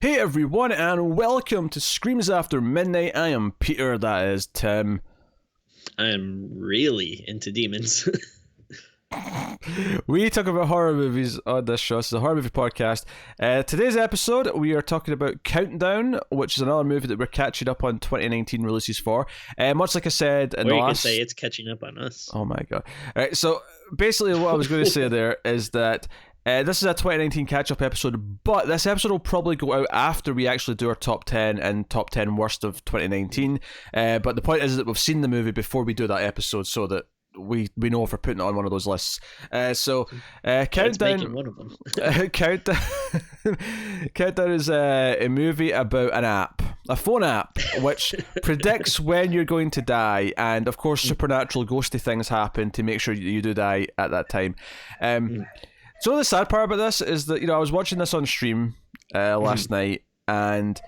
Hey everyone, and welcome to Screams After Midnight. I am Peter, that is Tim. I'm really into demons. We talk about horror movies on this show. This is a horror movie podcast. Today's episode, we are talking about Countdown, which is another movie that we're catching up on 2019 releases for. Much like I said in Or the you could last... say it's catching up on us. Oh my god. Alright, so basically what I was going to say there is that this is a 2019 catch-up episode, but this episode will probably go out after we actually do our top 10 and top 10 worst of 2019. But the point is that we've seen the movie before we do that episode, so that we know if we're putting it on one of those lists. Countdown. One of them. Countdown is a movie about an app, a phone app, which predicts when you're going to die, and of course, supernatural, ghosty things happen to make sure you do die at that time. So the sad part about this is that, I was watching this on stream last night, and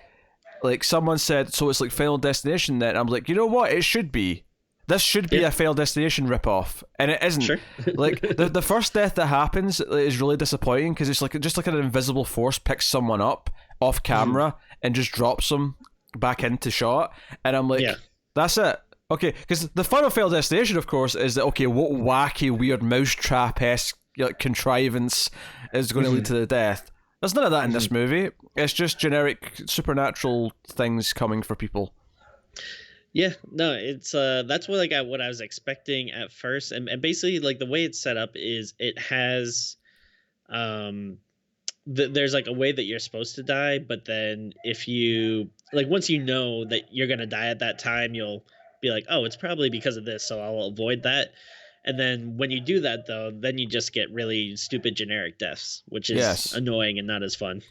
like someone said, so it's like Final Destination then. I'm like, you know what? It should be. This should be a Final Destination ripoff, and it isn't. Sure. Like the first death that happens is really disappointing because it's like just like an invisible force picks someone up off camera and just drops them back into shot, and I'm like, that's it. Okay, because the fun of Final Destination, of course, is that what wacky, weird mousetrap-esque contrivance is going to lead to the death. There's none of that in this movie. It's just generic supernatural things coming for people. Yeah, no, it's that's what what I was expecting at first, and basically like the way it's set up is it has there's like a way that you're supposed to die, but then if you once you know that you're gonna die at that time, you'll be like, oh, it's probably because of this, so I'll avoid that. And then when you do that, though, then you just get really stupid generic deaths, which is annoying and not as fun.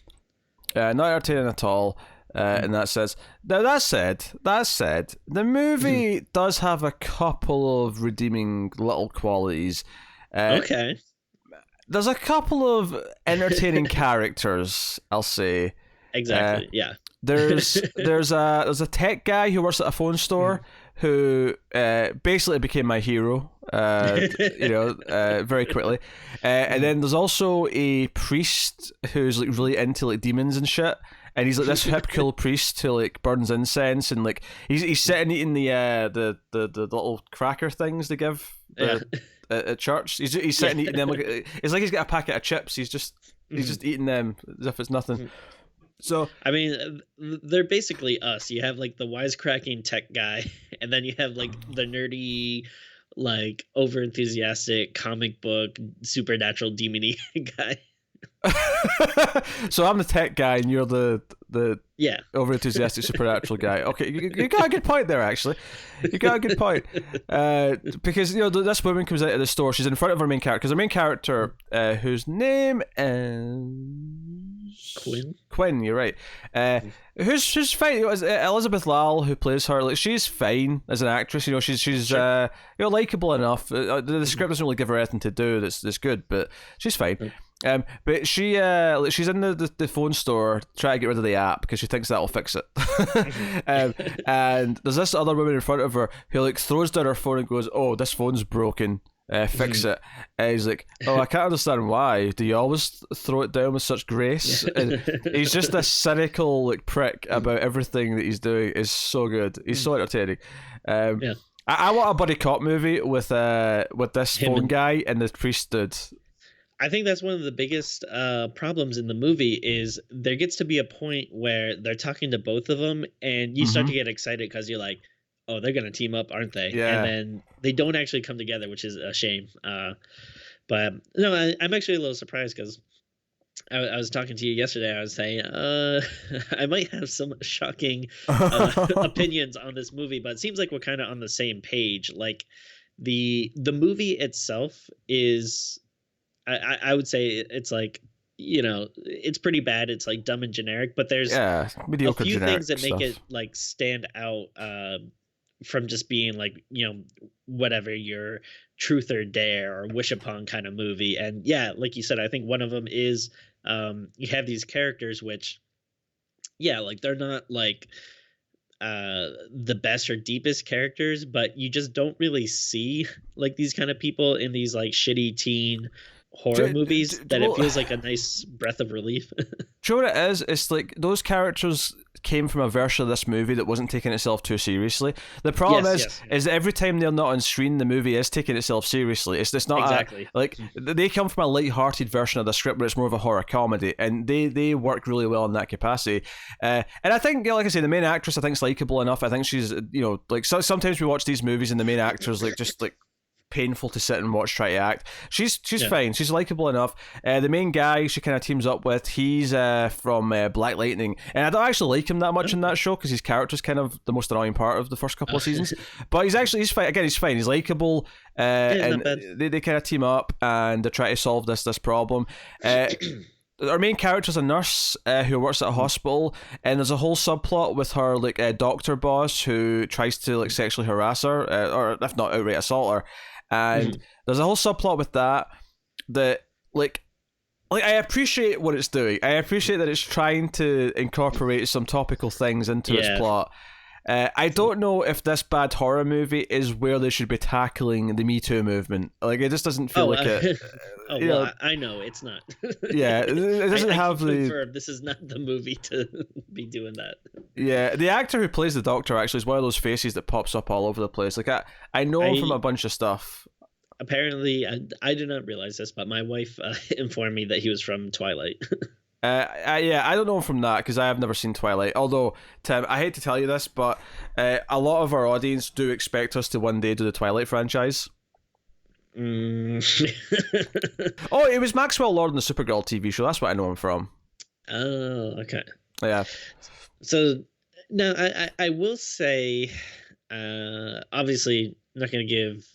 Not entertaining at all. In that sense. Now that said, the movie does have a couple of redeeming little qualities. Okay. There's a couple of entertaining characters, I'll say. Exactly. Yeah. There's a tech guy who works at a phone store who basically became my hero. Very quickly. And then there's also a priest who's like really into like demons and shit. And he's like this hip cool priest who like burns incense and like he's sitting eating the little cracker things they give at church. He's sitting eating them like it's like he's got a packet of chips. He's just eating them as if it's nothing. So I mean, they're basically us. You have like the wisecracking tech guy, and then you have like the nerdy, like over enthusiastic comic book supernatural demony guy. So I'm the tech guy and you're the over enthusiastic supernatural guy. Okay, you got a good point there. Actually, you got a good point because this woman comes out of the store. She's in front of her main character because her main character, whose name is Quinn. You're right. Who's fine. Elizabeth Lail, who plays her, like she's fine as an actress. She's likable enough. The script doesn't really give her anything to do that's good, but she's fine. But she's in the phone store trying to get rid of the app because she thinks that'll fix it. And there's this other woman in front of her who like throws down her phone and goes, "Oh, this phone's broken. Fix it." And he's like, "Oh, I can't understand why. Do you always throw it down with such grace?" And he's just a cynical like prick about everything that he's doing. Is so good. He's so entertaining. I want a buddy cop movie with this phone guy and the priest dude. I think that's one of the biggest problems in the movie is there gets to be a point where they're talking to both of them and you start to get excited because you're like, oh, they're going to team up, aren't they? Yeah. And then they don't actually come together, which is a shame. But no, I'm actually a little surprised because I was talking to you yesterday. I was saying I might have some shocking opinions on this movie, but it seems like we're kind of on the same page. Like the movie itself is... I would say it's like, it's pretty bad. It's like dumb and generic, but there's mediocre a few things that make stuff. it like stand out from just being like, whatever your truth or dare or wish upon kind of movie. And yeah, like you said, I think one of them is you have these characters which, like they're not like the best or deepest characters, but you just don't really see like these kind of people in these like shitty teen horror movies that it well, feels like a nice breath of relief. do you know what it is? It's like those characters came from a version of this movie that wasn't taking itself too seriously. The problem is that every time they're not on screen, the movie is taking itself seriously. It's not exactly like they come from a light-hearted version of the script where it's more of a horror comedy, and they work really well in that capacity. And I think, like I say, the main actress I think is likable enough. I think she's, like sometimes we watch these movies and the main actor's like just like painful to sit and watch try to act. She's fine. She's likable enough. The main guy she kind of teams up with, he's from Black Lightning, and I don't actually like him that much in that show because his character's kind of the most annoying part of the first couple of seasons. But he's fine. Again, he's fine. He's likable, and they kind of team up and they try to solve this problem. Our main character's a nurse who works at a hospital, and there's a whole subplot with her like doctor boss who tries to like sexually harass her, or if not outright assault her. And there's a whole subplot with that like I appreciate what it's doing. I appreciate that it's trying to incorporate some topical things into its plot. I don't know if this bad horror movie is where they should be tackling the Me Too movement. Like, it just doesn't feel like it. I know it's not. Yeah, it doesn't have the. Confirm this is not the movie to be doing that. Yeah, the actor who plays the doctor actually is one of those faces that pops up all over the place. Like, I know him from a bunch of stuff. Apparently, I did not realize this, but my wife informed me that he was from Twilight. I don't know from that because I have never seen Twilight. Although, Tim, I hate to tell you this, but a lot of our audience do expect us to one day do the Twilight franchise. Oh, it was Maxwell Lord in the Supergirl TV show. That's what I know him from. Oh, okay. Yeah. So, no, I will say, obviously, I'm not going to give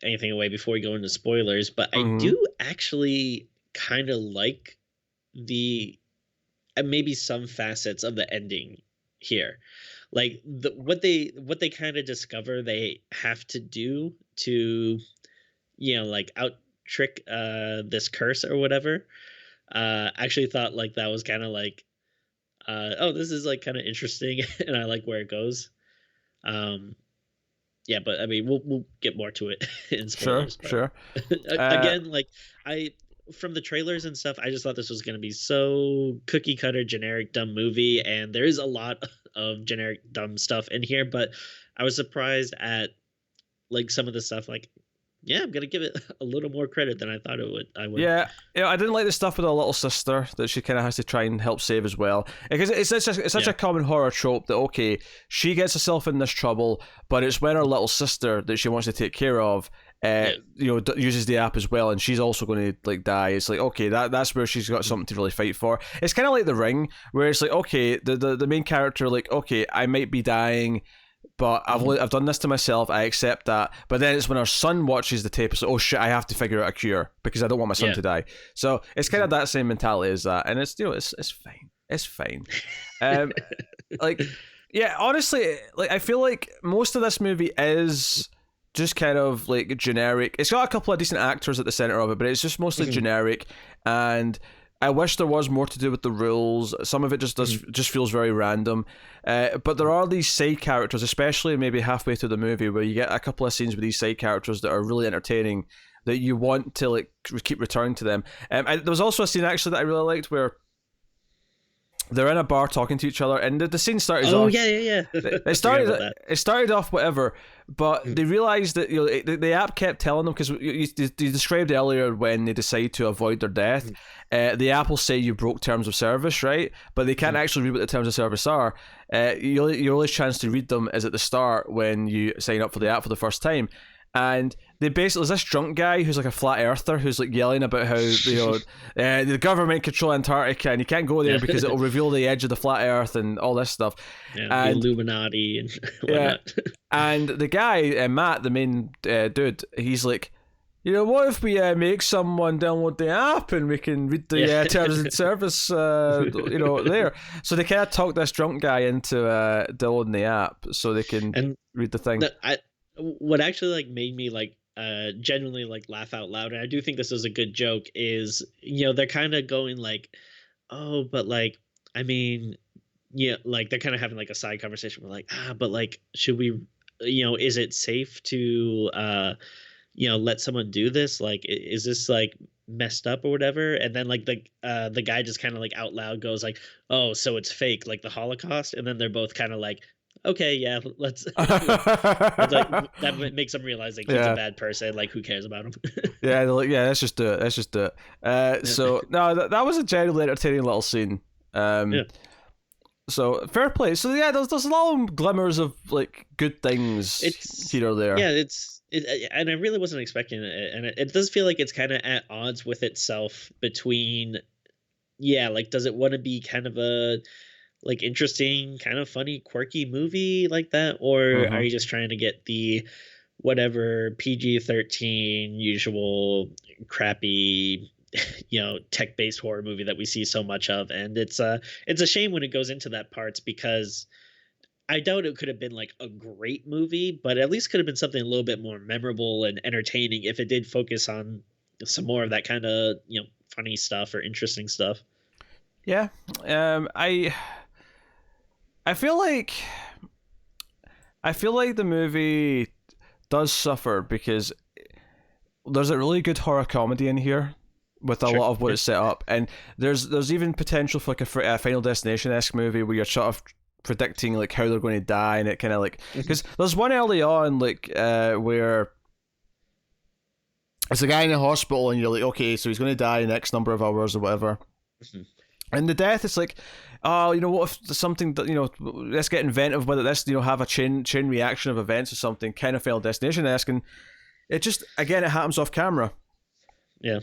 anything away before we go into spoilers, but I do actually kind of like the maybe some facets of the ending here, like what they kind of discover they have to do to like out trick this curse or whatever. Actually thought like that was kind of like this is like kind of interesting and I like where it goes. Yeah, but I mean we'll get more to it in spoilers. Sure. Again, like from the trailers and stuff, I just thought this was going to be so cookie cutter, generic, dumb movie. And there is a lot of generic, dumb stuff in here, but I was surprised at like some of the stuff. Like, yeah, I'm going to give it a little more credit than I thought it would. Yeah, I didn't like the stuff with her little sister that she kind of has to try and help save as well. Because it's such a common horror trope that, okay, she gets herself in this trouble, but it's when her little sister that she wants to take care of uses the app as well, and she's also going to like die. It's like, okay, that's where she's got something to really fight for. It's kind of like The Ring, where it's like, okay, the main character, like, okay, I might be dying, but I've done this to myself. I accept that. But then it's when her son watches the tape, it's like, oh shit, I have to figure out a cure because I don't want my son to die. So it's kind of that same mentality as that, and it's it's fine. It's fine. Like, yeah, honestly, like I feel like most of this movie is just kind of like generic. It's got a couple of decent actors at the center of it, but it's just mostly generic. And I wish there was more to do with the rules. Some of it just feels very random. But there are these side characters, especially maybe halfway through the movie, where you get a couple of scenes with these side characters that are really entertaining, that you want to like keep returning to them. There was also a scene actually that I really liked where they're in a bar talking to each other, and the scene started off. Oh yeah. It started off whatever, but they realized that the app kept telling them, because you described earlier when they decide to avoid their death, the app will say you broke terms of service, right? But they can't actually read what the terms of service are. Your only chance to read them is at the start when you sign up for the app for the first time. And they basically, there's this drunk guy who's like a flat earther who's like yelling about how the government control Antarctica and you can't go there because it'll reveal the edge of the flat earth and all this stuff. Yeah, and the Illuminati and whatnot. And the guy, Matt, the main dude, he's like, what if we make someone download the app and we can read the terms and service, there. So they kind of talk this drunk guy into downloading the app so they can read the thing. What actually like made me like genuinely like laugh out loud, and I do think this is a good joke, is they're kind of going like, oh, but like, I mean, like they're kind of having like a side conversation. We're like, but like, should we, is it safe to let someone do this? Like, is this like messed up or whatever, and then like the guy just kind of like out loud goes like, "Oh, so it's fake, like the Holocaust," and then they're both kind of like, "Okay, yeah, let's." It's like that makes them realize like he's a bad person. Like, who cares about him? Yeah, they're like, yeah, let's just do it. Let's just do it. So no, that was a genuinely entertaining little scene. Yeah. So fair play. So yeah, there's a lot of glimmers of like good things here or there. Yeah, and I really wasn't expecting it, and it does feel like it's kind of at odds with itself between, yeah, like does it want to be kind of a like interesting, kind of funny, quirky movie like that, or are you just trying to get the whatever PG-13 usual crappy tech-based horror movie that we see so much of? And it's a shame when it goes into that parts, because I doubt it could have been like a great movie, but at least could have been something a little bit more memorable and entertaining if it did focus on some more of that kind of funny stuff or interesting stuff. Yeah, I feel like the movie does suffer because there's a really good horror comedy in here with a lot of what it's set up, and there's even potential for like a Final Destination-esque movie where you're sort of predicting like how they're going to die, and it kind of like, because there's one early on like where it's a guy in the hospital and you're like, okay, so he's going to die in X number of hours or whatever, and the death is like, oh, what if something that let's get inventive with it, let's have a chain reaction of events or something, kind of Final Destination-esque, and it just, again, it happens off camera. Yeah.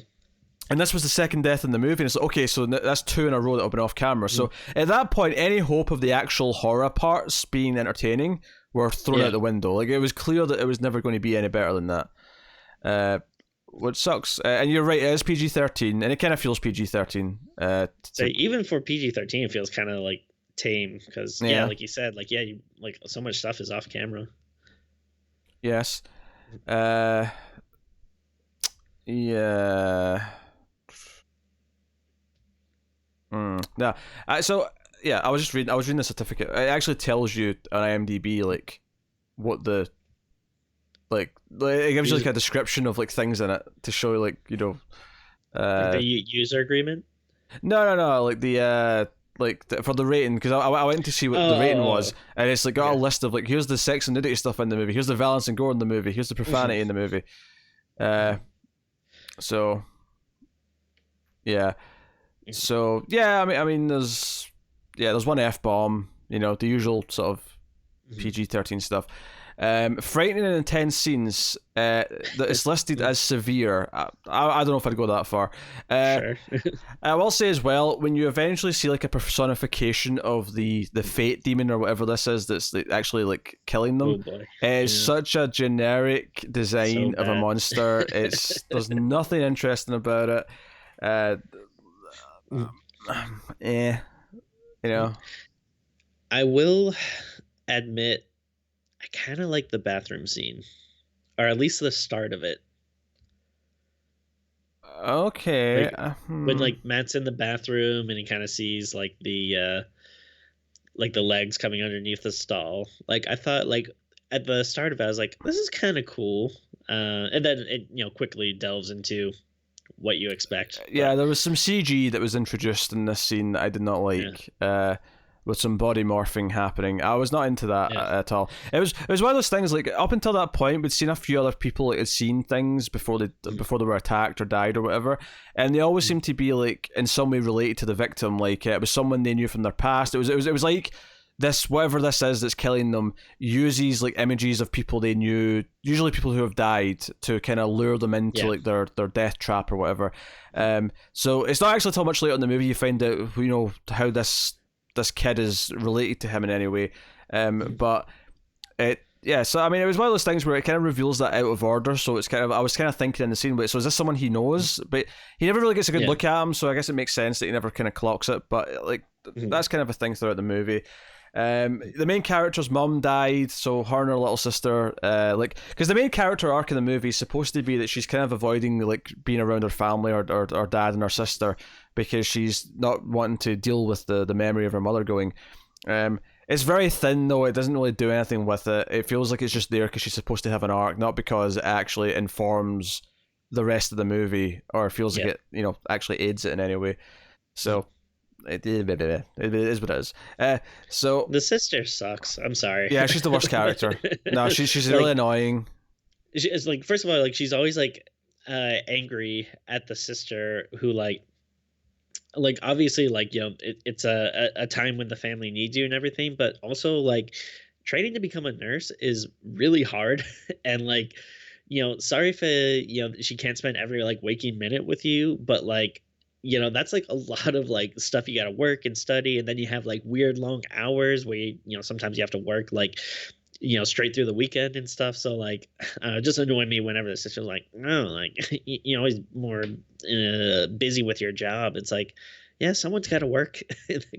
And this was the second death in the movie, and it's like, okay, so that's two in a row that have been off camera. So at that point, any hope of the actual horror parts being entertaining were thrown out the window. Like, it was clear that it was never going to be any better than that. Which sucks. And you're right, it is PG-13, and it kind of feels PG-13. So even for PG-13, it feels kind of like tame, because like you said, like like so much stuff is off camera. Yes. Yeah. Yeah. So yeah, I was reading the certificate. It actually tells you on IMDb like what the like it gives you like a description of like things in it to show you like the user agreement. No, like the for the rating, because I went to see what the rating was, and it's like got a list of like, here's the sex and nudity stuff in the movie, here's the violence and gore in the movie, here's the profanity in the movie. So yeah. So yeah, I mean, there's one F-bomb, the usual sort of PG-13 stuff. Frightening and intense scenes that is listed as severe. I don't know if I'd go that far. Sure. I will say as well, when you eventually see like a personification of the fate demon or whatever this is that's actually like killing them, it's such a generic design of a monster. There's nothing interesting about it. I will admit, I kind of like the bathroom scene, or at least the start of it. Okay. When like Matt's in the bathroom and he kind of sees like the legs coming underneath the stall. Like, I thought, like at the start of it, I was like, this is kind of cool. And then it quickly delves into what you expect. Yeah, there was some CG that was introduced in this scene that I did not like. With some body morphing happening. I was not into that at all. It was one of those things, like, up until that point, we'd seen a few other people that had seen things before they were attacked or died or whatever, and they always seemed to be like in some way related to the victim. Like, it was someone they knew from their past. It was like this, whatever this is that's killing them, uses like images of people they knew, usually people who have died, to kind of lure them into like their death trap or whatever. So it's not actually until much later in the movie you find out how this kid is related to him in any way. But so I mean, it was one of those things where it kind of reveals that out of order. So it's kind of, I was kind of thinking in the scene, so is this someone he knows? But he never really gets a good look at him, so I guess it makes sense that he never kind of clocks it. But like that's kind of a thing throughout the movie. The main character's mum died, so her and her little sister, because the main character arc in the movie is supposed to be that she's kind of avoiding like being around her family or dad and her sister, because she's not wanting to deal with the memory of her mother going. It's very thin though, it doesn't really do anything with it. It feels like it's just there because she's supposed to have an arc, not because it actually informs the rest of the movie, or feels like Yeah. it, actually aids it in any way. So it is what it is. So The sister sucks. I'm sorry. yeah, she's the worst character. No, she's really Like, annoying. it's like, first of all, like she's always like angry at the sister who like obviously, like, it's a time when the family needs you and everything, but also like training to become a nurse is really hard. And like, sorry if she can't spend every like waking minute with you, but like, that's like a lot of like stuff you got to work and study, and then you have like weird long hours where sometimes you have to work like straight through the weekend and stuff. So like, just annoy me whenever the sister's like, no, like, always more busy with your job. It's like, yeah, someone's got to work.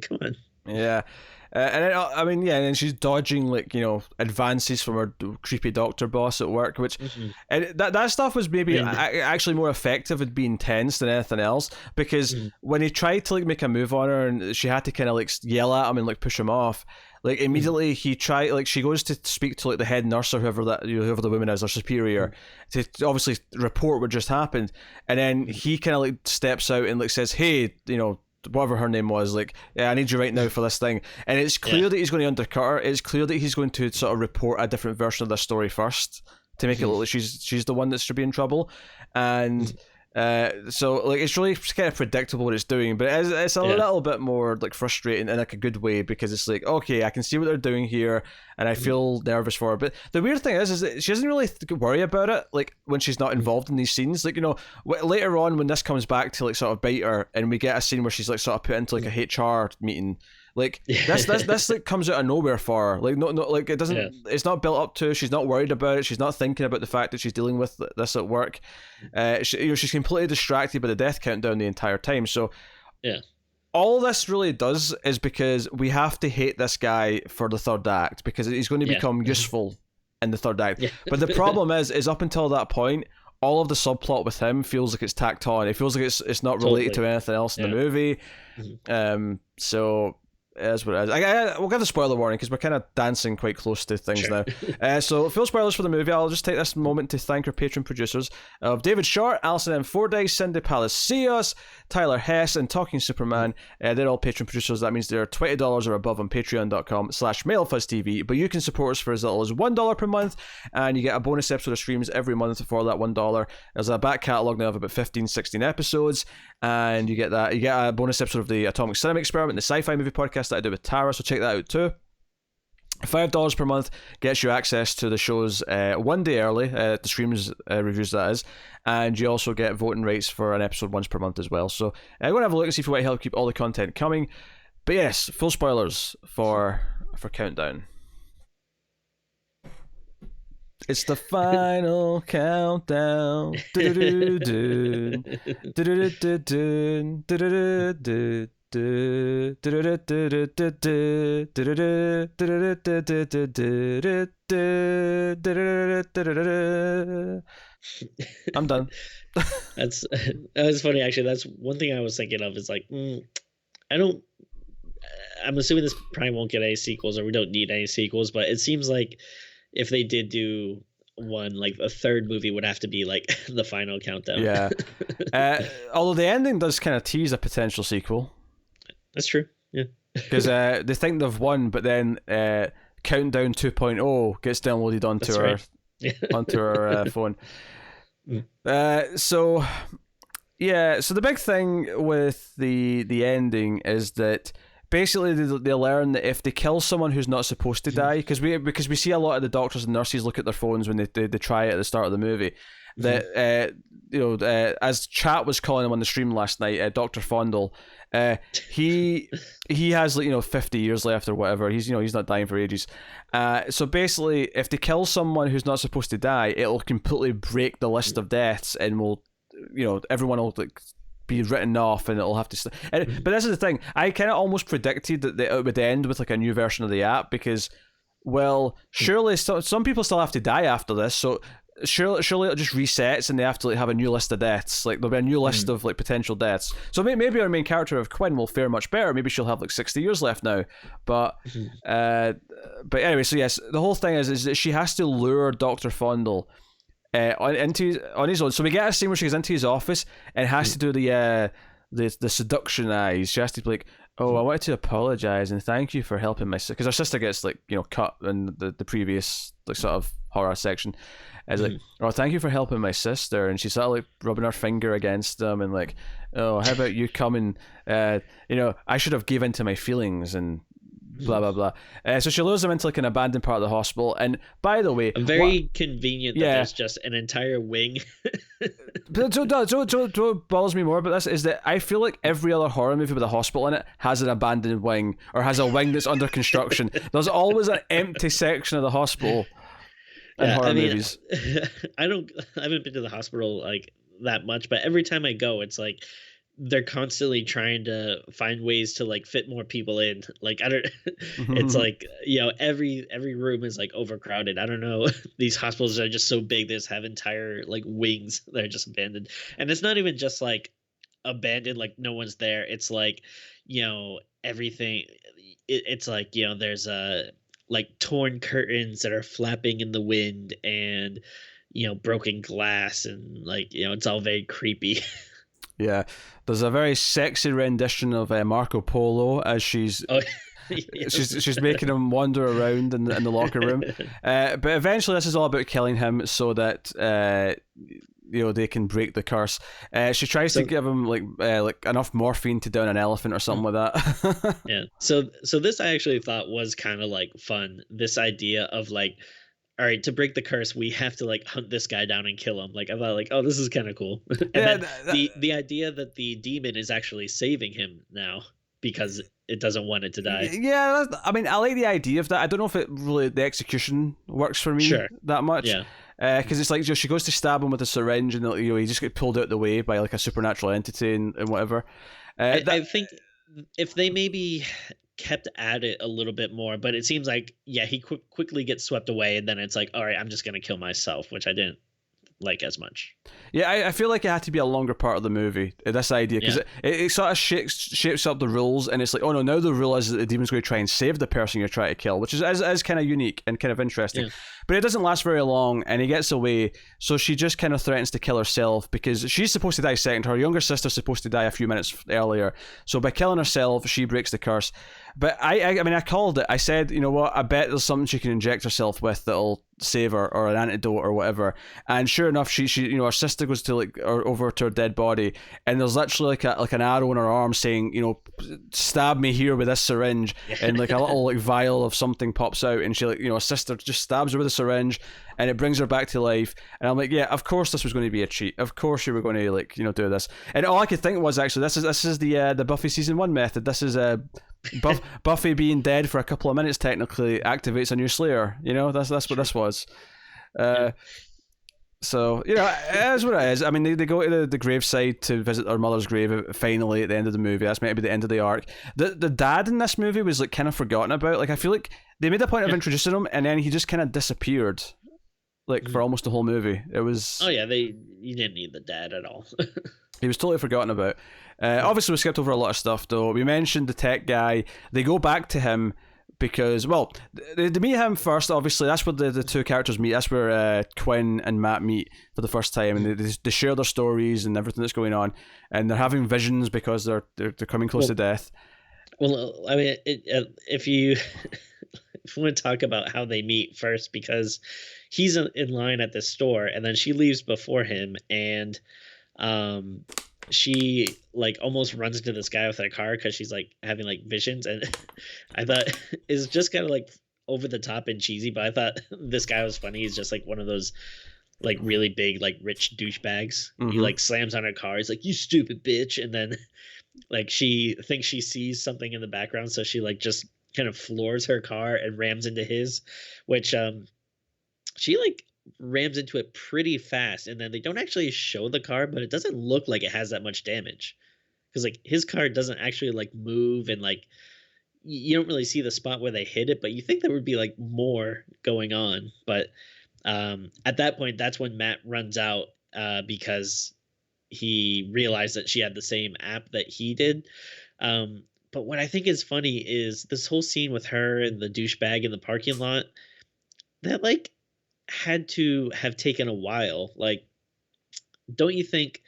Come on. Yeah. And then, I mean, yeah, and then she's dodging like advances from her creepy doctor boss at work, which and that stuff was maybe actually more effective and being tense than anything else, because when he tried to like make a move on her and she had to kind of like yell at him and like push him off, like immediately he tried, like she goes to speak to like the head nurse or whoever whoever the woman is, or superior, to obviously report what just happened, and then he kind of like steps out and like says, hey, whatever her name was, like, yeah, I need you right now for this thing. And it's clear that he's going to undercut her. It's clear that he's going to sort of report a different version of this story first to make it look like she's the one that should be in trouble. And so like it's really kind of predictable what it's doing, but it's a little bit more like frustrating in like a good way, because it's like, okay, I can see what they're doing here and I feel nervous for her. But the weird thing is that she doesn't really worry about it like when she's not involved in these scenes. Like, later on when this comes back to like sort of bite her and we get a scene where she's like sort of put into like a HR meeting, like this like comes out of nowhere for her. Like no like it doesn't it's not built up to. She's not worried about it. She's not thinking about the fact that she's dealing with this at work. She's completely distracted by the death countdown the entire time. So all this really does is because we have to hate this guy for the third act, because he's going to become useful in the third act. But the problem is up until that point, all of the subplot with him feels like it's tacked on. It feels like it's not related to anything else in the movie. So is what it is. We'll give the spoiler warning because we're kind of dancing quite close to things now. So full spoilers for the movie. I'll just take this moment to thank our patron producers of David Short, Alison M. Fordyce, Cindy Palacios, Tyler Hess, and Talking Superman. They're all patron producers. That means they're $20 or above on patreon.com/MailFuzzTV. But you can support us for as little as $1 per month, and you get a bonus episode of streams every month for that $1. There's a back catalogue now of about 15-16 episodes, and you get a bonus episode of the Atomic Cinema Experiment, the sci-fi movie podcast that I do with Tara, so check that out too. $5 per month gets you access to the shows 1 day early, the streams reviews that is, and you also get voting rights for an episode once per month as well. So go and have a look and see if you want to help keep all the content coming. But yes, full spoilers for Countdown. It's the final countdown. I'm done. That's funny actually. That's one thing I was thinking of is like, I'm assuming this probably won't get any sequels, or we don't need any sequels, but it seems like if they did do one, like a third movie would have to be like the final countdown. Yeah. Although the ending does kind of tease a potential sequel. That's true. Yeah. Because they think they've won, but then Countdown 2.0 gets downloaded onto our phone. So the big thing with the ending is that basically they learn that if they kill someone who's not supposed to die, because we see a lot of the doctors and nurses look at their phones when they try it at the start of the movie, that as Chat was calling him on the stream last night, Dr. Fondle, he has 50 years left or whatever. He's not dying for ages. So basically, if they kill someone who's not supposed to die, it'll completely break the list of deaths, and will everyone will be written off, and it'll have to but this is the thing, I kind of almost predicted that it would end with like a new version of the app, because surely some people still have to die after this, so surely it just resets and they have to have a new list of deaths. Like there'll be a new list of potential deaths. So maybe our main character of Quinn will fare much better. Maybe she'll have 60 years left now. But anyway, so yes, the whole thing is that she has to lure Dr. Fondle on his own. So we get a scene where she goes into his office and has to do the seduction eyes. She has to be like, "Oh, I wanted to apologize and thank you for helping my sister," because her sister gets like cut in the previous like sort of horror section. It's like, "Oh, thank you for helping my sister," and she's sort of like rubbing her finger against them and like, "Oh, how about you come and I should have given to my feelings and." Blah blah blah. So she lures them into like an abandoned part of the hospital. And by the way, very convenient that there's just an entire wing. But what bothers me more about this is that I feel like every other horror movie with a hospital in it has an abandoned wing or has a wing that's under construction. There's always an empty section of the hospital in horror movies. I haven't been to the hospital like that much, but every time I go, it's like they're constantly trying to find ways to like fit more people in. Like I don't it's like every room is like overcrowded. I don't know. These hospitals are just so big, they just have entire like wings that are just abandoned. And it's not even just like abandoned like no one's there. It's like everything it's like there's like torn curtains that are flapping in the wind and broken glass and like it's all very creepy. Yeah, there's a very sexy rendition of Marco Polo as she's she's making him wander around in the locker room. But eventually, this is all about killing him so that they can break the curse. She tries to give him like enough morphine to down an elephant or something like that. Yeah. So this I actually thought was kind of like fun. This idea of like, all right, to break the curse, we have to like hunt this guy down and kill him. Like I thought, like, oh, this is kind of cool. And then the idea that the demon is actually saving him now because it doesn't want it to die. Yeah, I mean, I like the idea of that. I don't know if it really the execution works for me that much. Yeah. Because it's like she goes to stab him with a syringe and he just gets pulled out the way by like a supernatural entity and whatever. I think if they maybe kept at it a little bit more, but it seems like he quickly gets swept away and then it's like, all right, I'm just gonna kill myself, which I didn't like as much. Yeah, I feel like it had to be a longer part of the movie, this idea, because it sort of shapes up the rules, and it's like, oh no, now the rule is that the demon's going to try and save the person you're trying to kill, which is kind of unique and kind of interesting. Yeah. But it doesn't last very long, and he gets away, so she just kind of threatens to kill herself, because she's supposed to die second, her younger sister's supposed to die a few minutes earlier, so by killing herself, she breaks the curse. But I mean, I called it. I said, you know what, I bet there's something she can inject herself with that'll save her, or an antidote or whatever. And sure enough, she her sister goes to over to her dead body, and there's literally like an arrow in her arm saying, stab me here with this syringe, and like a little like vial of something pops out, and she her sister just stabs her with a syringe, and it brings her back to life. And I'm like, yeah, of course this was going to be a cheat. Of course you were going to do this. And all I could think was actually this is the Buffy season 1 method. This is Buffy being dead for a couple of minutes technically activates a new Slayer. That's what this was. So it is what it is. I mean, they go to the graveside to visit their mother's grave finally at the end of the movie. That's meant to be the end of the arc. The dad in this movie was like kind of forgotten about. Like I feel like they made a point of introducing him, and then he just kind of disappeared. Like for almost the whole movie, it was. Oh yeah, you didn't need the dad at all. He was totally forgotten about. Obviously, we skipped over a lot of stuff though. We mentioned the tech guy. They go back to him because, well, they meet him first. Obviously, that's where the two characters meet. That's where Quinn and Matt meet for the first time, and they share their stories and everything that's going on. And they're having visions because they're coming close to death. Well, I mean, if you if you want to talk about how they meet first, because he's in line at this store, and then she leaves before him, and she like almost runs into this guy with her car because she's like having like visions, and I thought it's just kind of like over the top and cheesy, but I thought this guy was funny. He's just like one of those like really big like rich douchebags. He like slams on her car. He's like, "You stupid bitch," and then like she thinks she sees something in the background, so she like just kind of floors her car and rams into his, which she like rams into it pretty fast, and then they don't actually show the car, but it doesn't look like it has that much damage because like his car doesn't actually like move, and like you don't really see the spot where they hit it, but you think there would be like more going on. But at that point, that's when Matt runs out because he realized that she had the same app that he did. But what I think is funny is this whole scene with her and the douchebag in the parking lot, that like had to have taken a while. Like, don't you think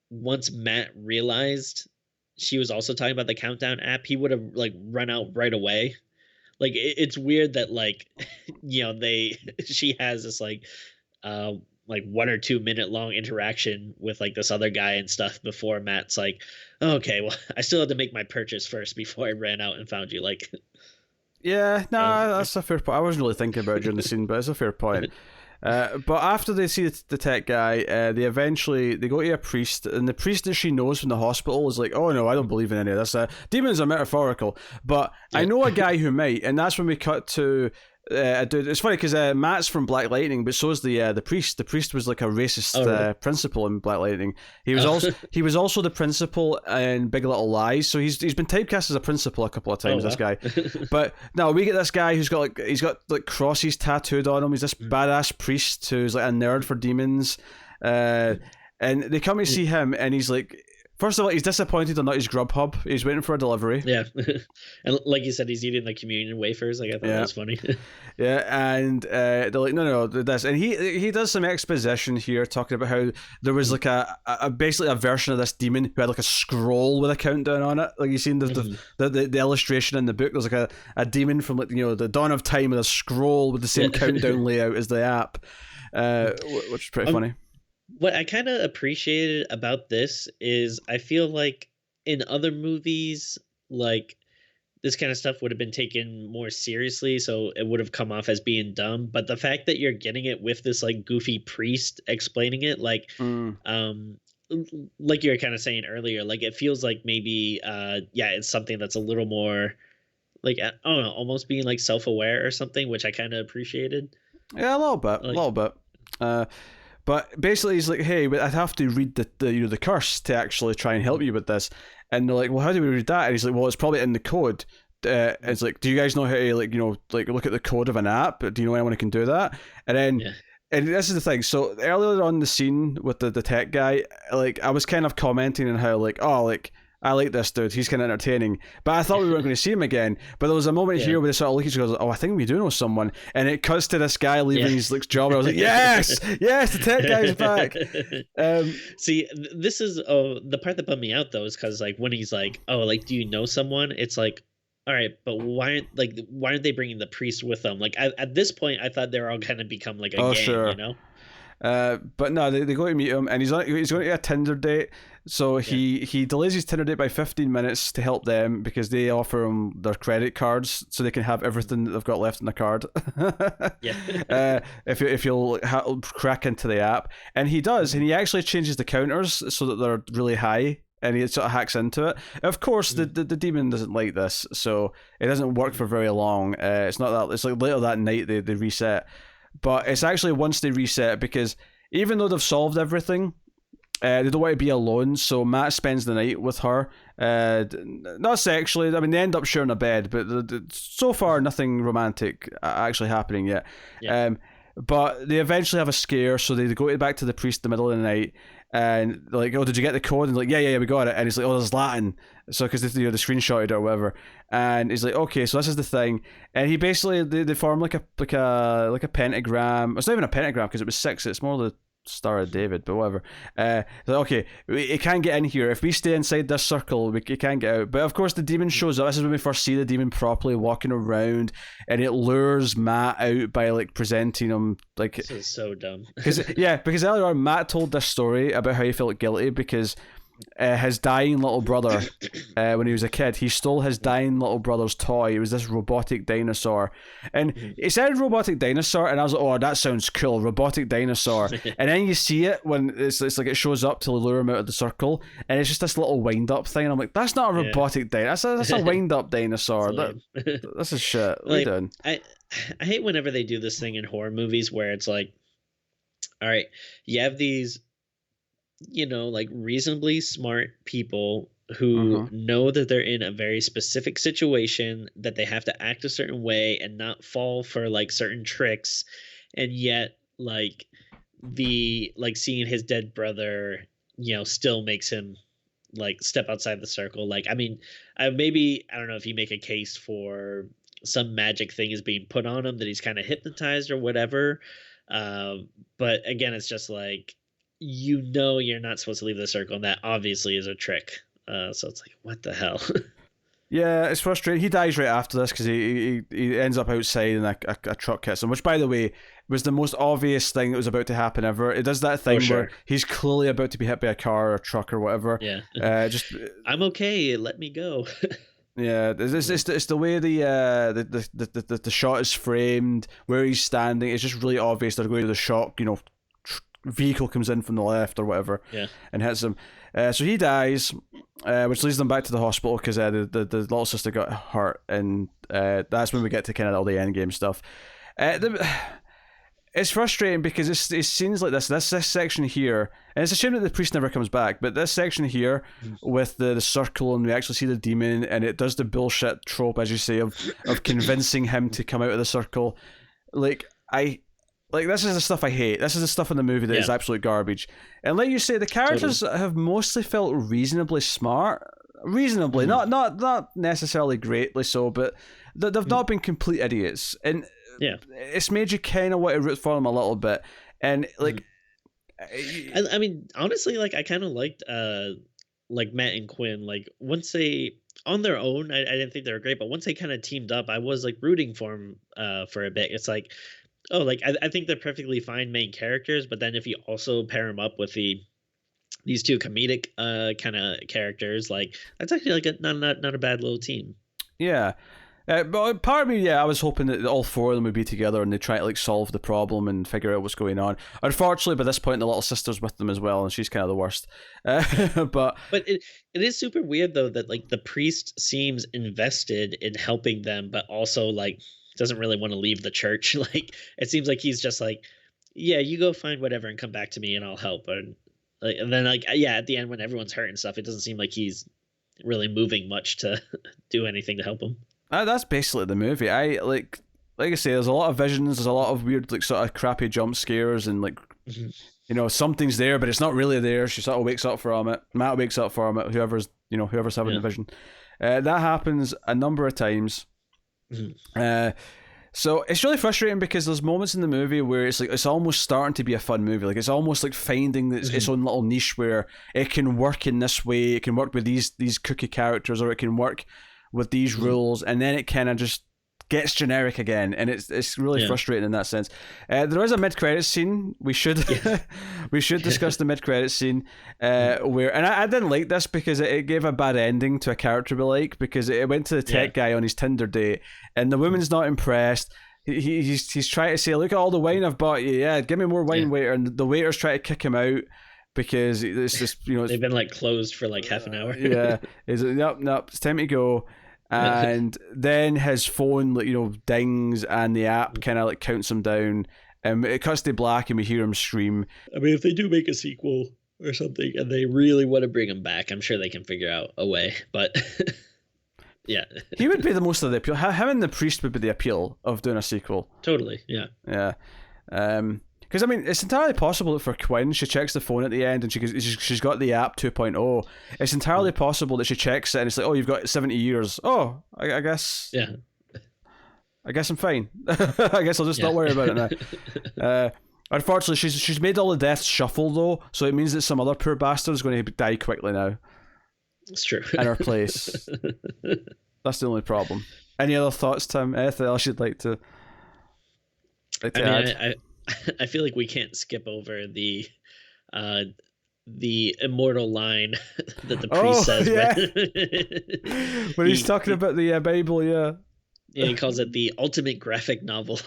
once Matt realized she was also talking about the countdown app, he would have like run out right away? Like it's weird that like they she has this uh like 1 or 2 minute long interaction with like this other guy and stuff before Matt's like, "Oh, okay, well, I still had to make my purchase first before I ran out and found you." Like, Yeah, uh, nah, that's a fair point. I wasn't really thinking about it during the scene, but it's a fair point. But after they see the tech guy, they go to a priest, and the priest that she knows from the hospital is like, "Oh no, I don't believe in any of this. Demons are metaphorical, but I know a guy who might." And that's when we cut to a dude. It's funny because Matt's from Black Lightning, but so is the priest. The priest was like a racist really? principal in Black Lightning. He was also the principal in Big Little Lies. So he's been typecast as a principal a couple of times. Wow. This guy, but no, we get this guy who's got like crosses tattooed on him. He's this badass priest who's like a nerd for demons, and they come to see him, and he's like, first of all, he's disappointed on not his Grubhub. He's waiting for a delivery. Yeah. And like you said, he's eating the communion wafers. Like, I thought that was funny. Yeah, and they're like, no, this, and he does some exposition here talking about how there was like a basically a version of this demon who had like a scroll with a countdown on it. Like you seen the illustration in the book. There's like a demon from like the dawn of time with a scroll with the same countdown layout as the app, which is pretty funny. What I kind of appreciated about this is I feel like in other movies, like this kind of stuff would have been taken more seriously, so it would have come off as being dumb. But the fact that you're getting it with this like goofy priest explaining it, like like you were kind of saying earlier, like it feels like maybe it's something that's a little more like, I don't know, almost being like self-aware or something, which I kind of appreciated. Yeah, a little bit, Like, a little bit. But basically, he's like, "Hey, but I'd have to read the curse to actually try and help you with this." And they're like, "Well, how do we read that?" And he's like, "Well, it's probably in the code." It's like, "Do you guys know how to look at the code of an app? Do you know anyone who can do that?" And then, and this is the thing. So earlier on the scene with the tech guy, like I was kind of commenting on how I like this dude. He's kind of entertaining. But I thought we weren't going to see him again. But there was a moment here where they sort of look at each other, "Oh, I think we do know someone." And it cuts to this guy leaving his job. And I was like, yes, the tech guy's back. See, this is the part that bummed me out, though, is because like when he's like, "Oh, like, do you know someone?" It's like, all right, but why aren't they bringing the priest with them? Like at this point, I thought they're all kind of become like a gang, sure. you know? But no, they go to meet him, and he's going to get a Tinder date. So he delays his Tinder date by 15 minutes to help them because they offer him their credit cards so they can have everything that they've got left in the card. If you'll crack into the app, and he does, and he actually changes the counters so that they're really high. And he sort of hacks into it. Of course, the demon doesn't like this, so it doesn't work for very long. It's not that. It's like later that night they reset. But it's actually once they reset, because even though they've solved everything, they don't want to be alone, so Matt spends the night with her. Not sexually, I mean, they end up sharing a bed, but so far nothing romantic actually happening yet. But they eventually have a scare, so they go back to the priest in the middle of the night, and they're like, "Oh, did you get the code?" And like, yeah, we got it. And he's like, "Oh, there's Latin," so because they screenshotted it or whatever. And he's like, "Okay, so this is the thing." And he basically they form like a pentagram. It's not even a pentagram because it was 6. It's more the Star of David, but whatever. Like, okay, it can't get in here. If we stay inside this circle, it can't get out. But of course, the demon shows up. This is when we first see the demon properly walking around, and it lures Matt out by like presenting him like. This is so dumb. Because earlier on, Matt told this story about how he felt guilty because his dying little brother, when he was a kid, he stole his dying little brother's toy. It was this robotic dinosaur, and it said robotic dinosaur, and I was like, "Oh, that sounds cool, robotic dinosaur." And then you see it when it's like it shows up to lure him out of the circle, and it's just this little wind up thing, and I'm like, "That's not a robotic dinosaur. That's a wind up dinosaur. This is shit." What are you doing? I hate whenever they do this thing in horror movies where it's like, all right, you have these like reasonably smart people who know that they're in a very specific situation, that they have to act a certain way and not fall for like certain tricks, and yet like seeing his dead brother still makes him like step outside the circle. Like, I mean, I don't know if you make a case for some magic thing is being put on him, that he's kind of hypnotized or whatever. But again, it's just like, you're not supposed to leave the circle, and that obviously is a trick. So it's like, what the hell? Yeah, it's frustrating. He dies right after this because he ends up outside and a truck hits him, which, by the way, was the most obvious thing that was about to happen ever. It does that thing where he's clearly about to be hit by a car or a truck or whatever. Yeah. Just I'm okay. Let me go. Yeah, it's the way the shot is framed, where he's standing. It's just really obvious they're going to the shock. Vehicle comes in from the left or whatever, and hits him. So he dies, which leads them back to the hospital because the little sister got hurt, and that's when we get to kind of all the end game stuff. It's frustrating because it's scenes like this section here, and it's a shame that the priest never comes back, but this section here with the circle, and we actually see the demon, and it does the bullshit trope, as you say, of convincing him to come out of the circle. This is the stuff I hate. This is the stuff in the movie that is absolute garbage. And like you say, the characters have mostly felt reasonably smart. Reasonably, not necessarily greatly so, but they've not been complete idiots. And it's made you kind of want to root for them a little bit. And I mean, honestly, like I kind of liked like Matt and Quinn. Like once they on their own, I didn't think they were great, but once they kind of teamed up, I was like rooting for them for a bit. It's like, oh, like I think they're perfectly fine main characters, but then if you also pair them up with these two comedic kind of characters, like that's actually like not a bad little team. Yeah. But part of me, I was hoping that all four of them would be together and they try to like solve the problem and figure out what's going on. Unfortunately, by this point, the little sister's with them as well, and she's kind of the worst. But it is super weird though that like the priest seems invested in helping them, but also like doesn't really want to leave the church. Like it seems like he's just like, yeah, you go find whatever and come back to me and I'll help. And then at the end when everyone's hurt and stuff, it doesn't seem like he's really moving much to do anything to help him. That's basically the movie. Like I say, there's a lot of visions, there's a lot of weird like sort of crappy jump scares, and like something's there but it's not really there. She sort of wakes up from it. Matt wakes up from it. Whoever's having the vision. That happens a number of times. So it's really frustrating because there's moments in the movie where it's like it's almost starting to be a fun movie. Like it's almost like finding its own little niche where it can work in this way. It can work with these cookie characters, or it can work with these rules, and then it kind of just gets generic again, and it's really frustrating in that sense. There is a mid-credits scene. We should discuss the mid-credits scene where, and I didn't like this because it gave a bad ending to a character we like, because it went to the tech guy on his Tinder date, and the woman's not impressed. He's trying to say, look at all the wine I've bought you. Yeah, give me more wine, waiter. And the waiter's trying to kick him out because it's just they've been like closed for like half an hour. Is it? Nope. It's time to go. And then his phone dings, and the app kind of like counts him down, and it cuts to black and we hear him scream. I mean, if they do make a sequel or something and they really want to bring him back, I'm sure they can figure out a way, but yeah, he would be the most of the appeal. Him and the priest would be the appeal of doing a sequel. Totally. Yeah because I mean, it's entirely possible that for Quinn, she checks the phone at the end and she's got the app 2.0. It's entirely possible that she checks it and it's like, oh, you've got 70 years. Oh, I guess. Yeah. I guess I'm fine. I guess I'll just not worry about it now. Unfortunately, she's made all the deaths shuffle though, so it means that some other poor bastard is going to die quickly now. It's true. In her place. That's the only problem. Any other thoughts, Tim? Anything else you'd like to add? I feel like we can't skip over the immortal line that the priest says when he's talking about the Bible. Yeah, he calls it the ultimate graphic novel.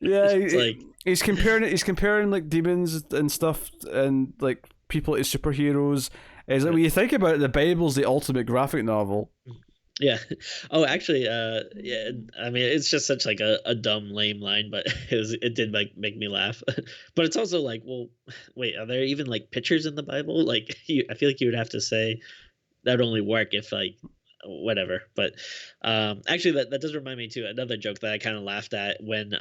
He's comparing like demons and stuff and like people to superheroes. It's like when you think about it, the Bible's the ultimate graphic novel. Yeah. Oh, actually, yeah. I mean, it's just such like a dumb, lame line, but it did make me laugh. But it's also like, well, wait, are there even like pictures in the Bible? Like, I feel like you would have to say that would only work if like whatever. But actually, that does remind me too. Another joke that I kind of laughed at when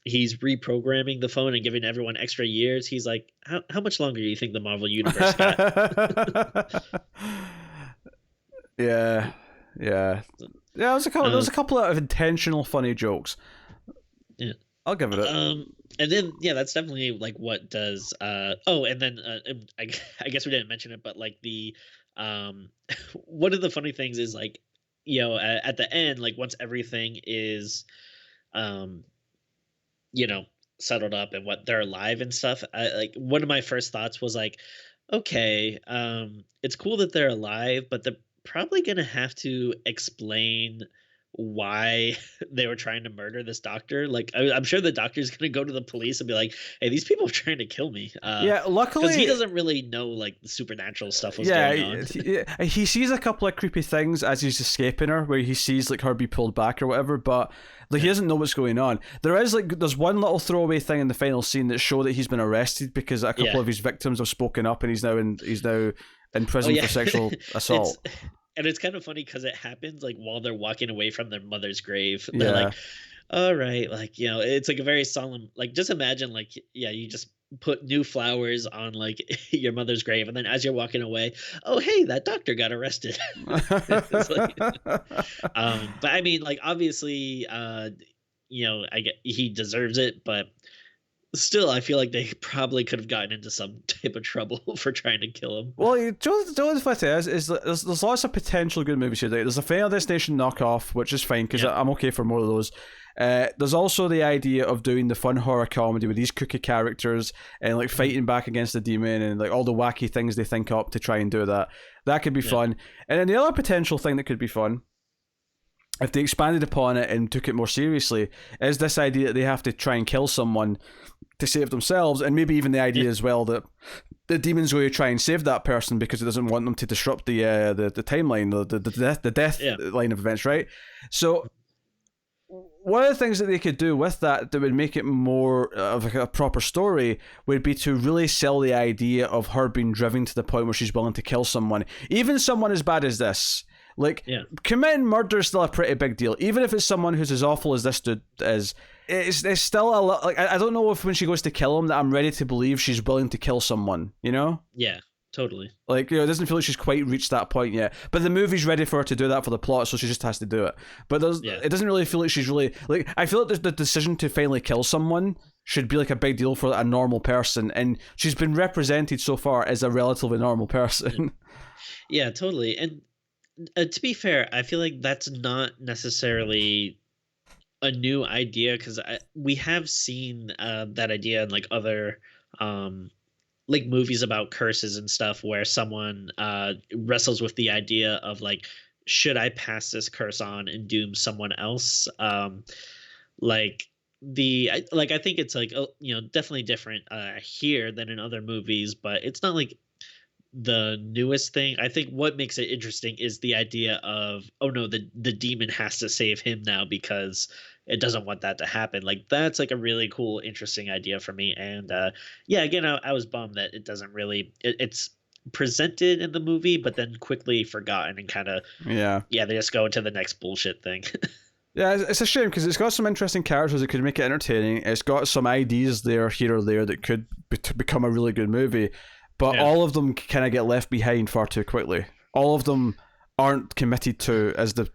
he's reprogramming the phone and giving everyone extra years. He's like, how much longer do you think the Marvel Universe got? Yeah. There was a couple of intentional funny jokes. Yeah. I'll give it a. And then yeah, that's definitely like what does oh, and then I guess we didn't mention it, but like the um one of the funny things is like, at the end, like once everything is um you know settled up and what they're alive and stuff, like one of my first thoughts was like, okay, it's cool that they're alive, but they're probably gonna have to explain why they were trying to murder this doctor. Like, I'm sure the doctor's gonna go to the police and be like, "Hey, these people are trying to kill me." Yeah, Because he luckily, doesn't really know like the supernatural stuff was yeah, going on. he sees a couple of creepy things as he's escaping her, where he sees like her be pulled back or whatever, but like he Yeah. doesn't know what's going on. There's one little throwaway thing in the final scene that show that he's been arrested because a couple Yeah. of his victims have spoken up, and he's now in Oh prison yeah. for sexual assault. And it's kind of funny because it happens like while they're walking away from their mother's grave. They're Yeah. like, all right, like, it's like a very solemn, like, just imagine, like, yeah, you just put new flowers on like your mother's grave, and then as you're walking away, oh, hey, that doctor got arrested. It's like, but I mean, like, obviously, I get he deserves it, but still, I feel like they probably could have gotten into some type of trouble for trying to kill him. Well, the funny thing is that there's lots of potential good movies here. There's a Final Destination knockoff, which is fine because Yeah. I'm okay for more of those. There's also the idea of doing the fun horror comedy with these kooky characters and like fighting back against the demon and like all the wacky things they think up to try and do that. That could be Yeah. fun. And then the other potential thing that could be fun, if they expanded upon it and took it more seriously, is this idea that they have to try and kill someone to save themselves, and maybe even the idea as well that the demon's going to try and save that person because it doesn't want them to disrupt the timeline, the death Yeah. line of events, right? So one of the things that they could do with that would make it more of a proper story would be to really sell the idea of her being driven to the point where she's willing to kill someone, even someone as bad as this. Like, Yeah. committing murder is still a pretty big deal, even if it's someone who's as awful as this dude is. It's still a lot. Like, I don't know if when she goes to kill him that I'm ready to believe she's willing to kill someone. You know, Yeah, totally. like, it doesn't feel like she's quite reached that point yet. But the movie's ready for her to do that for the plot, so she just has to do it. But Yeah. it doesn't really feel like she's really like. I feel like the decision to finally kill someone should be like a big deal for a normal person, and she's been represented so far as a relatively normal person. Yeah, totally. And to be fair, I feel like that's not necessarily a new idea because we have seen that idea in like other like movies about curses and stuff where someone wrestles with the idea of like, should I pass this curse on and doom someone else? Like I think it's like definitely different here than in other movies, but it's not like the newest thing. I think what makes it interesting is the idea of, oh no, the demon has to save him now because it doesn't want that to happen. Like that's like a really cool, interesting idea for me. And yeah, again, I was bummed that it doesn't really it's presented in the movie, but then quickly forgotten and kind of Yeah. they just go into the next bullshit thing. Yeah, it's a shame because it's got some interesting characters that could make it entertaining. It's got some ideas there, here or there, that could become a really good movie. But Yeah. all of them kind of get left behind far too quickly. All of them aren't committed to as the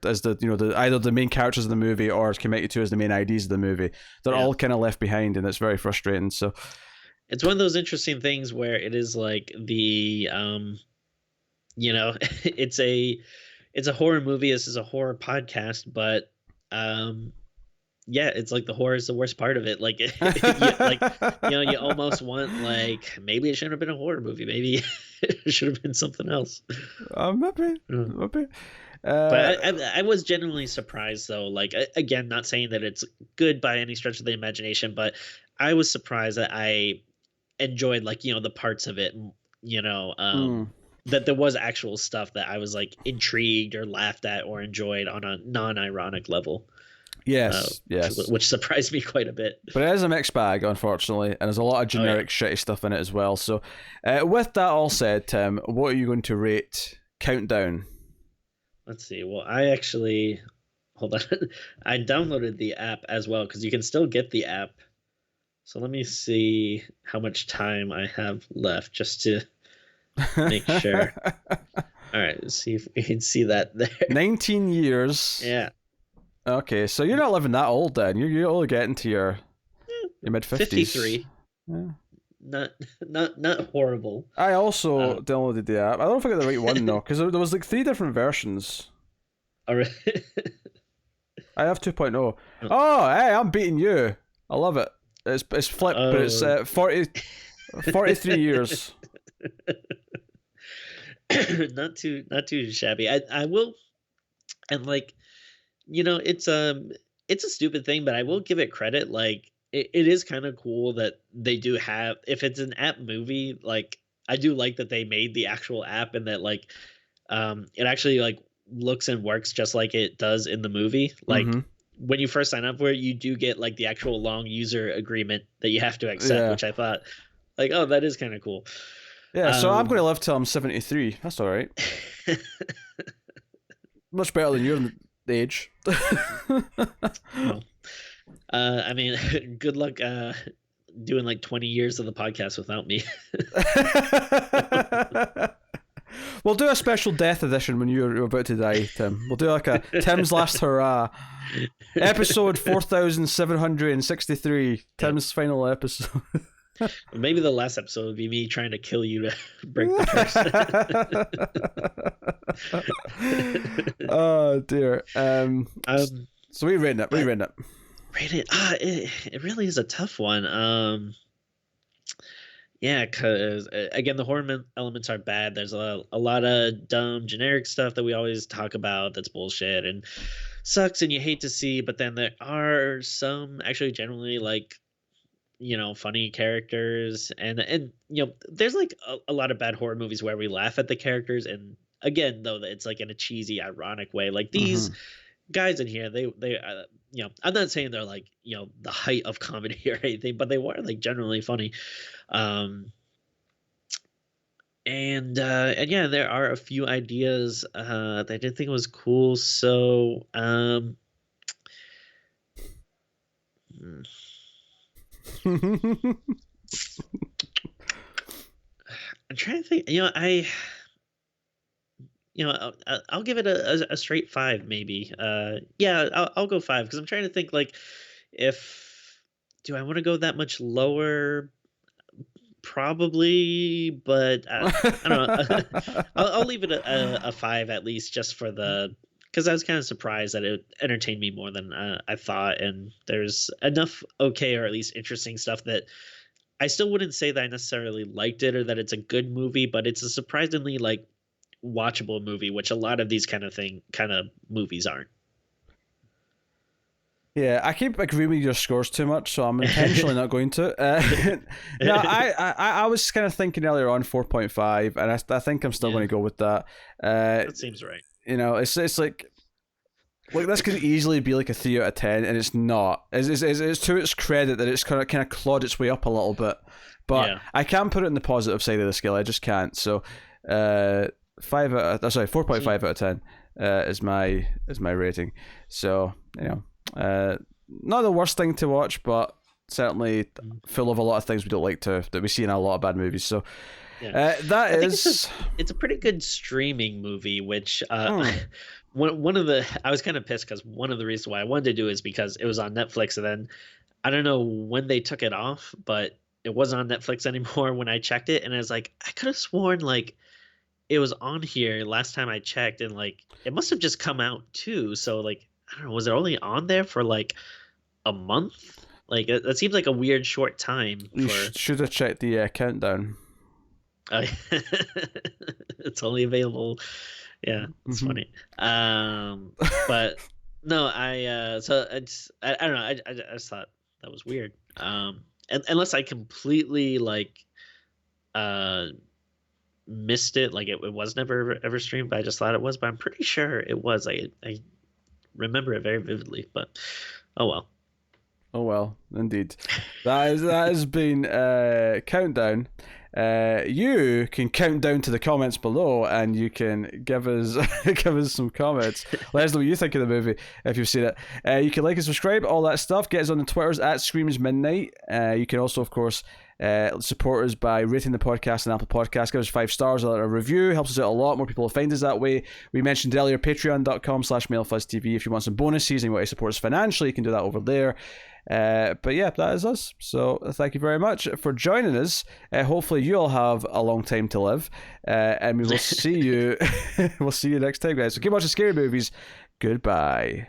either the main characters of the movie or as committed to as the main ideas of the movie. They're Yeah. all kind of left behind, and it's very frustrating. So It's one of those interesting things where it is like the it's a horror movie. This is a horror podcast, but yeah, it's like the horror is the worst part of it. Like, you almost want like maybe it shouldn't have been a horror movie. Maybe it should have been something else. maybe. But I was genuinely surprised though. Like again, not saying that it's good by any stretch of the imagination, but I was surprised that I enjoyed like the parts of it. That there was actual stuff that I was like intrigued or laughed at or enjoyed on a non-ironic level. Yes, yes. Which surprised me quite a bit. But it is a mixed bag, unfortunately, and there's a lot of generic shitty stuff in it as well. So, with that all said, Tim, what are you going to rate Countdown? Let's see. Well, I actually hold on. I downloaded the app as well because you can still get the app. So let me see how much time I have left just to make sure. All right, let's see if we can see that there. 19 years. Yeah. Okay, so you're not living that old then. You're only getting to your your mid 50s. 53. Yeah. Not horrible. I also downloaded the app. I don't know if I got the right one though, because there was like 3 different versions. All right. I have 2.0. Oh, hey, I'm beating you. I love it. It's flipped, but it's 43 years. Not too shabby. I will, and like, it's a stupid thing, but I will give it credit. Like, it is kind of cool that they do have, if it's an app movie, like I do like that they made the actual app and that like it actually like looks and works just like it does in the movie. Like when you first sign up for it, you do get like the actual long user agreement that you have to accept, which I thought like, oh, that is kind of cool. Yeah, so I'm going to live till I'm 73. That's all right. Much better than your age. Well, I mean, good luck doing like 20 years of the podcast without me. We'll do a special death edition when you're about to die, Tim. We'll do like a Tim's Last Hurrah. Episode 4763. Tim's final episode. Maybe the last episode would be me trying to kill you to break the curse. Oh dear. So we rating it. Rate it. It really is a tough one. Yeah, because again, the horror elements are bad. There's a lot of dumb, generic stuff that we always talk about that's bullshit and sucks, and you hate to see. But then there are some actually generally like, funny characters, and there's like a lot of bad horror movies where we laugh at the characters, and again, though, it's like in a cheesy, ironic way. Like these guys in here, they I'm not saying they're like the height of comedy or anything, but they were like generally funny. And yeah, there are a few ideas that I did think was cool. So I'm trying to think. I'll give it a straight 5, maybe. Yeah, I'll go 5 because I'm trying to think like, do I want to go that much lower? Probably, but I don't know. I'll leave it a 5 at least, just for because I was kind of surprised that it entertained me more than I thought, and there's enough okay or at least interesting stuff that I still wouldn't say that I necessarily liked it or that it's a good movie, but it's a surprisingly like watchable movie, which a lot of these kind of movies aren't. Yeah, I keep agreeing with your scores too much, so I'm intentionally not going to. No, I was kind of thinking earlier on 4.5, and I think I'm still going to go with that. That seems right. It's like this could easily be like a 3 out of 10, and it's not. It's to its credit that it's kind of clawed its way up a little bit, but I can't put it in the positive side of the scale. I just can't. So, 4.5 out of 10 is my rating. So not the worst thing to watch, but certainly full of a lot of things we don't like that we see in a lot of bad movies. So it's a pretty good streaming movie, which one of the, I was kind of pissed because one of the reasons why I wanted to do it is because it was on Netflix, and then I don't know when they took it off, but it wasn't on Netflix anymore when I checked it, and I was like, I could have sworn like it was on here last time I checked, and like it must have just come out too. So like, I don't know, was it only on there for like a month? Like that seems like a weird short time. You should have checked the countdown. It's only available. Yeah, it's funny. But no, I don't know. I just thought that was weird. And unless I completely like missed it, like it was never ever streamed, but I just thought it was. But I'm pretty sure it was. I remember it very vividly. But oh well, indeed. That has been Countdown. You can count down to the comments below, and you can give us some comments. Let us know what you think of the movie if you've seen it. You can like and subscribe, all that stuff. Get us on the Twitters at Screams Midnight. You can also, of course, Support us by rating the podcast on Apple Podcasts. Give us 5 stars, a review. Helps us out a lot. More people will find us that way. We mentioned earlier patreon.com/MailFuzzTV. If you want some bonuses and you want to support us financially, you can do that over there. But yeah, that is us. So thank you very much for joining us. Hopefully you all have a long time to live, and we will see you. We'll see you next time, guys. So keep watching scary movies. Goodbye.